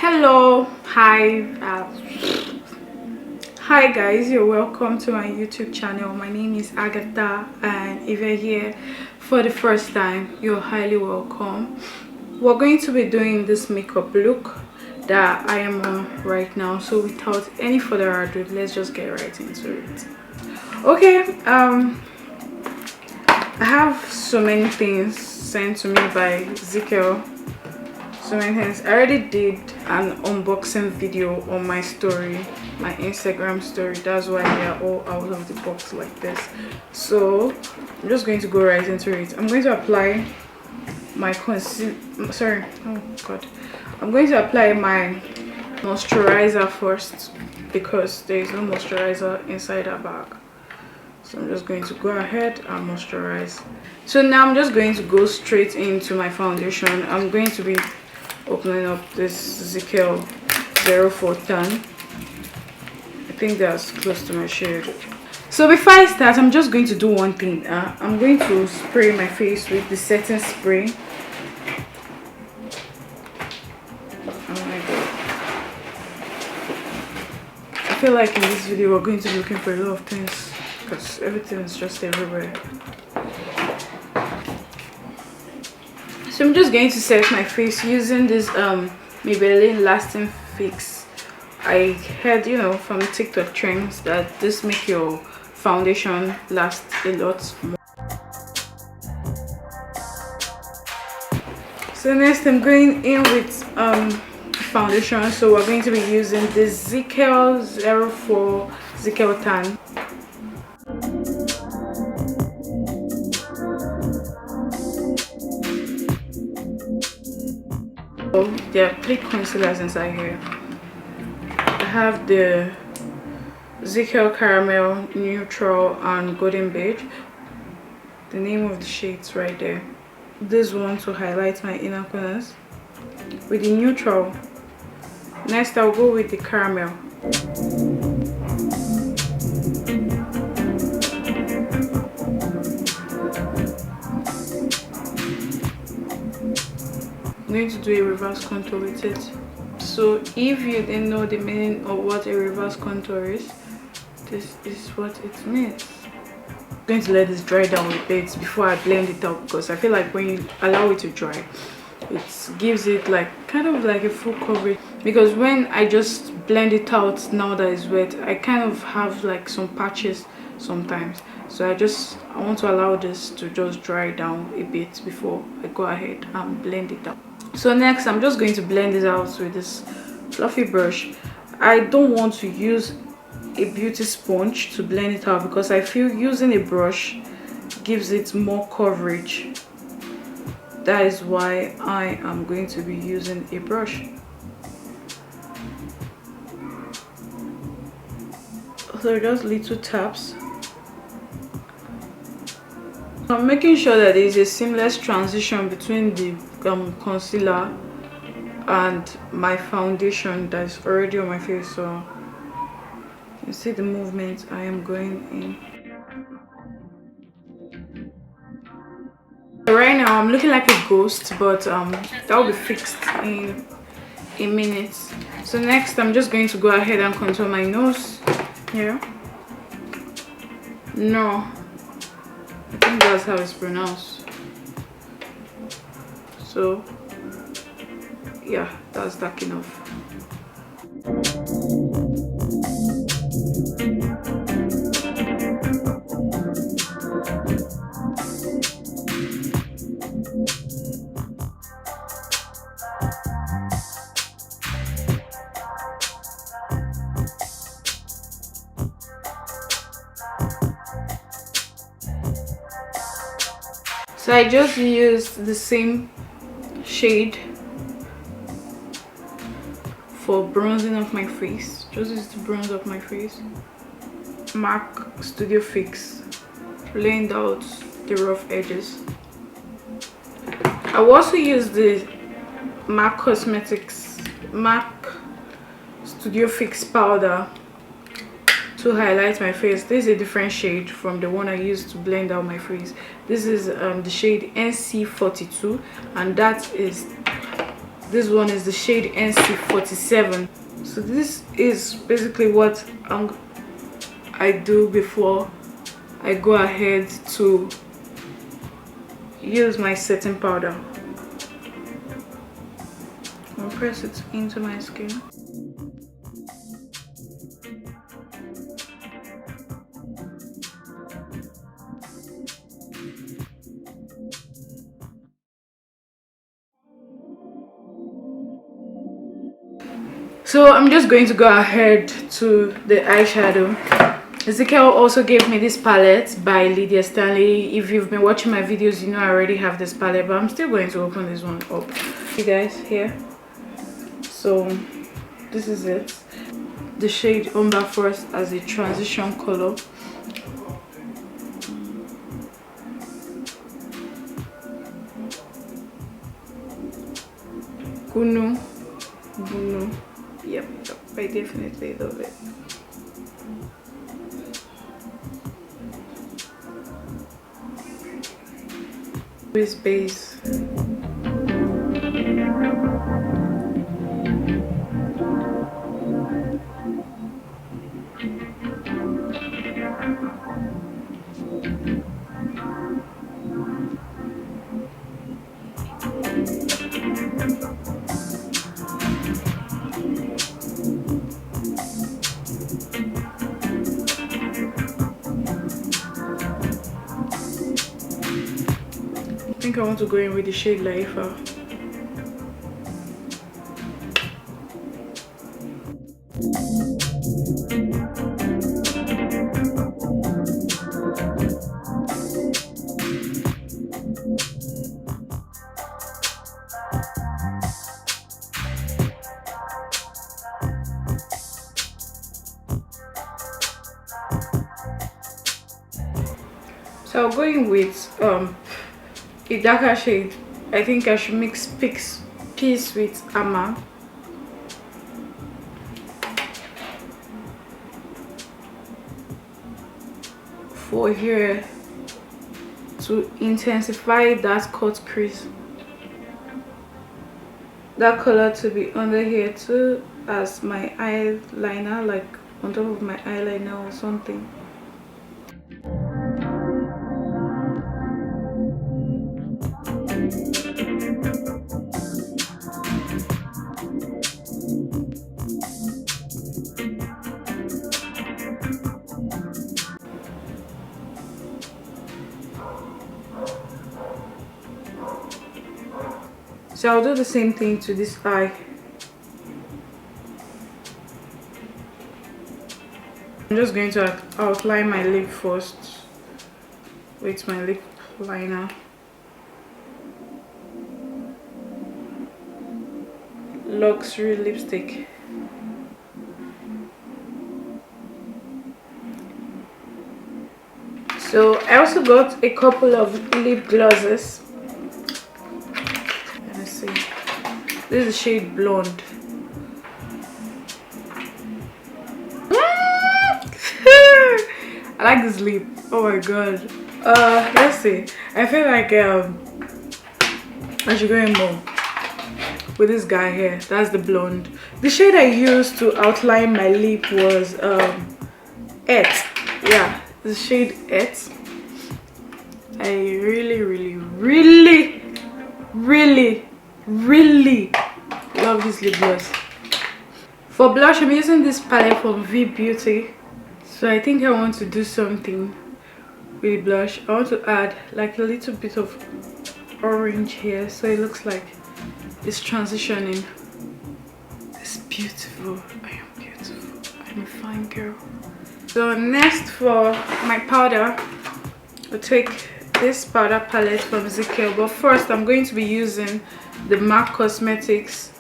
Hello, hi, hi guys, you're welcome to my YouTube channel. My name is Agatha, and if you're here for the first time, you're highly welcome. We're going to be doing this makeup look that I am on right now, so without any further ado, let's just get right into it. Okay, I have so many things sent to me by Zikel. So many things. I already did an unboxing video on my story, my Instagram story. That's why they are all out of the box like this. So I'm just going to go right into it. I'm going to apply my I'm going to apply my moisturizer first because there is no moisturizer inside that bag. So I'm just going to go ahead and moisturize. So now I'm just going to go straight into my foundation. I'm going to be opening up this Zikel 04 Tan. I think that's close to my shade. So before I start, I'm just going to do one thing. I'm going to spray my face with the setting spray. Oh my god. I feel like in this video we're going to be looking for a lot of things because everything is just everywhere. So I'm just going to set my face using this Maybelline Lasting Fix. I heard, from TikTok trends that this make your foundation last a lot more. So next I'm going in with foundation. So we're going to be using this Zikel 04 Zikel Tan. There are 3 concealers inside here. I have the Zikel Caramel, Neutral, and Golden Beige. The name of the shades right there. This one to highlight my inner corners with the Neutral. Next I'll go with the Caramel. I'm going to do a reverse contour with it. So if you didn't know the meaning of what a reverse contour is, this is what it means. I'm going to let this dry down a bit before I blend it out, because I feel like when you allow it to dry, it gives it like kind of like a full coverage. Because when I just blend it out now that it's wet, I kind of have like some patches sometimes. So I want to allow this to just dry down a bit before I go ahead and blend it out. So next I'm just going to blend this out with this fluffy brush. I don't want to use a beauty sponge to blend it out because I feel using a brush gives it more coverage. That is why I am going to be using a brush. So just little taps. I'm making sure that there is a seamless transition between the concealer and my foundation that's already on my face, so you can see the movement I am going in. Right now I'm looking like a ghost, but that will be fixed in a minute. So next I'm just going to go ahead and contour my nose here. No, I think that's how it's pronounced. So yeah, that's dark enough. So I just used the same shade for bronzing of my face. Just use to bronze up my face. MAC Studio Fix, laying out the rough edges. I will also use the MAC Cosmetics MAC Studio Fix powder to highlight my face. This is a different shade from the one I used to blend out my face. This is the shade NC42, and that is This one is the shade NC47. So this is basically what I do before I go ahead to use my setting powder. I'll press it into my skin. So I'm just going to go ahead to the eyeshadow. Zikel also gave me this palette by Stanley. If you've been watching my videos, you know I already have this palette, but I'm still going to open this one up. You guys here. So this is it. The shade Umber Forest as a transition color. Bunu. Yep, I definitely love it. With base. I think I want to go in with the shade Laifa. So I'll go in with a darker shade. I think I should mix Peace with Ama. For here to intensify that cut crease. That color to be under here too as my eyeliner, like on top of my eyeliner or something. So I'll do the same thing to this eye. I'm just going to outline my lip first with my lip liner. Luxury lipstick. So I also got a couple of lip glosses. Let's see. This is the shade Blonde. I like this lip. Oh my god. Let's see. I feel like I should go in more with this guy here. That's the Blonde. The shade I used to outline my lip was Et. Yeah, the shade Et. I really love this lip gloss. For blush, I'm using this palette from V Beauty. So I think I want to do something with blush. I want to add like a little bit of orange here, so it looks like it's transitioning. It's beautiful. I am beautiful. I'm a fine girl. So next for my powder, I'll take this powder palette from Zikel, but first I'm going to be using the MAC Cosmetics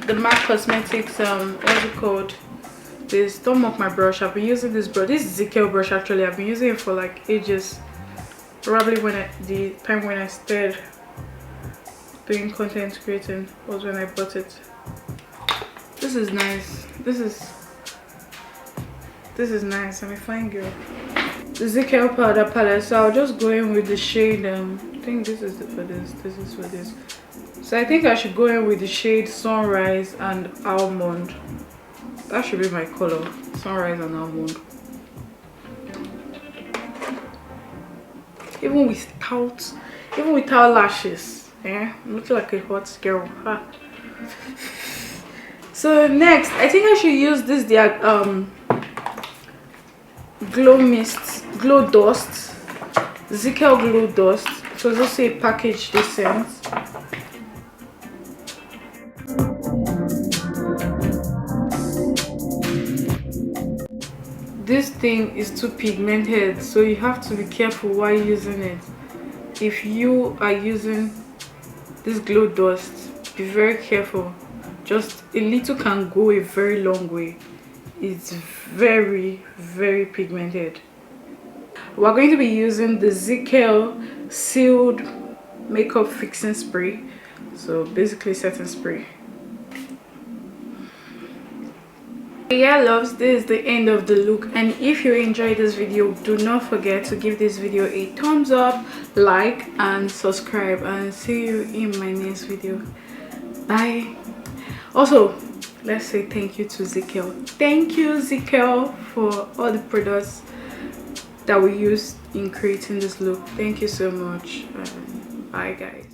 what's it called, this Don't Mock My brush. I've been using this brush. This is Zikel brush actually. I've been using it for like ages, probably when the time when I started doing content creating was when I bought it. This is nice. This is nice. I'm a fine girl. The Zikel powder palette, so I'll just go in with the shade think this is for this. This is for this. So I think I should go in with the shade Sunrise and Almond. That should be my color. Sunrise and Almond. Even without lashes, I'm looking like a hot girl. Ha. So next, I think I should use this glow dust, Zikel glow dust. So it's also a package this scent. This thing is too pigmented, so you have to be careful while using it. If you are using this glow dust, be very careful. Just a little can go a very long way. It's very, very pigmented. We're going to be using the Zikel sealed makeup fixing spray, so basically setting spray. Yeah loves, this is the end of the look, and if you enjoyed this video, do not forget to give this video a thumbs up, like and subscribe, and see you in my next video. Bye. Also, let's say thank you to Zikel. Thank you, Zikel, for all the products that we used in creating this look. Thank you so much. Bye guys.